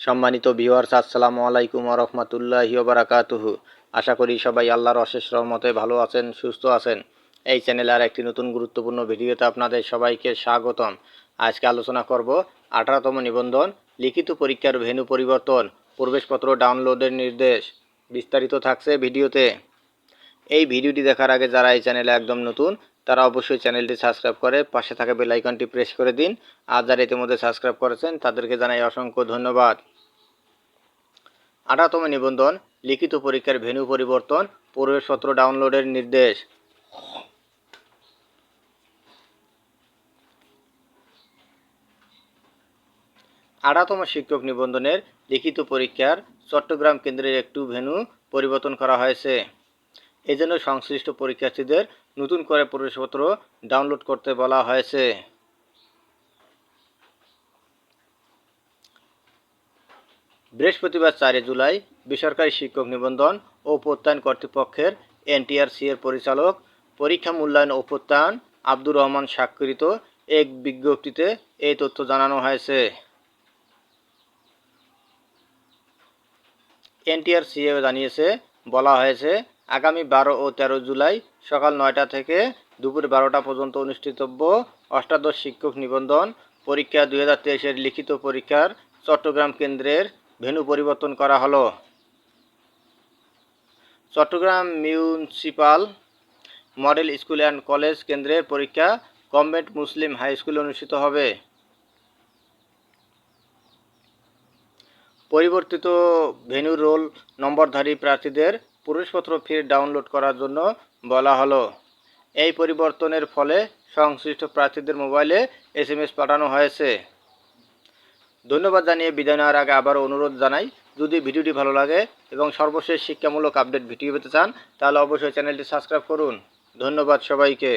সম্মানিত ভিউয়ার্স, আসসালামু আলাইকুম ওয়া রাহমাতুল্লাহি ওয়া বারাকাতুহু। আশা করি সবাই আল্লাহর অশেষ রহমতে ভালো আছেন, সুস্থ আছেন। এই চ্যানেলে আর একটি নতুন গুরুত্বপূর্ণ ভিডিওতে আপনাদের সবাইকে স্বাগতম। আজকে আলোচনা করব 18তম নিবন্ধন, লিখিত পরীক্ষার ভেন্যু পরিবর্তন, প্রবেশপত্র ডাউনলোডের নির্দেশ। বিস্তারিত থাকছে ভিডিওতে। এই ভিডিওটি দেখার আগে যারা এই চ্যানেলে একদম নতুন তারা অবশ্যই চ্যানেলটি সাবস্ক্রাইব করে পাশে থাকা বেল আইকনটি প্রেস করে দিন। আর যারা ইতিমধ্যে সাবস্ক্রাইব করেছেন তাদেরকে জানাই অসংখ্য ধন্যবাদ। 18তম নিবন্ধন, লিখিত পরীক্ষার ভেন্যু পরিবর্তন, প্রবেশপত্র ডাউনলোডের নির্দেশ। 18তম শিক্ষক নিবন্ধনের লিখিত পরীক্ষার চট্টগ্রাম কেন্দ্রের একটু ভেন্যু পরিবর্তন করা হয়েছে। এজন্য সংশ্লিষ্ট পরীক্ষার্থীদের নতুন করে প্রবেশপত্র ডাউনলোড করতে বলা হয়েছে। বৃহস্পতিবার 4 জুলাই বেসরকারি শিক্ষক নিবন্ধন ও প্রত্যয়ন কর্তৃপক্ষের এনটিআরসি এর পরিচালক, পরীক্ষা মূল্যায়ন ও প্রত্যয়ন আব্দুর রহমান স্বাক্ষরিত এক বিজ্ঞপ্তিতে এই তথ্য জানানো হয়েছে। এনটিআরসি জানিয়েছে, বলা হয়েছে, আগামী 12 ও 13 জুলাই সকাল 9টা থেকে দুপুর 12টা পর্যন্ত অনুষ্ঠিতব্য অষ্টাদশ শিক্ষক নিবন্ধন পরীক্ষা 2023-এর লিখিত পরীক্ষার চট্টগ্রাম কেন্দ্রের ভেন্যু পরিবর্তন করা হলো। Chittagong municipal model school and college কেন্দ্রের পরীক্ষা কনভেন্ট মুসলিম হাই স্কুলে অনুষ্ঠিত হবে। পরিবর্তিত ভেন্যু রোল নম্বরধারী প্রার্থীদের প্রবেশপত্র ফের ডাউনলোড করার জন্য বলা হলো। এই পরিবর্তনের ফলে সংশ্লিষ্ট প্রার্থীদের মোবাইলে SMS পাঠানো হয়েছে। ধন্যবাদ জানিয়ে বিদায় নেওয়ার আগে আবারও অনুরোধ জানাই, যদি ভিডিওটি ভালো লাগে এবং সর্বশেষ শিক্ষামূলক আপডেট ভিডিও পেতে চান তাহলে অবশ্যই চ্যানেলটি সাবস্ক্রাইব করুন। ধন্যবাদ সবাইকে।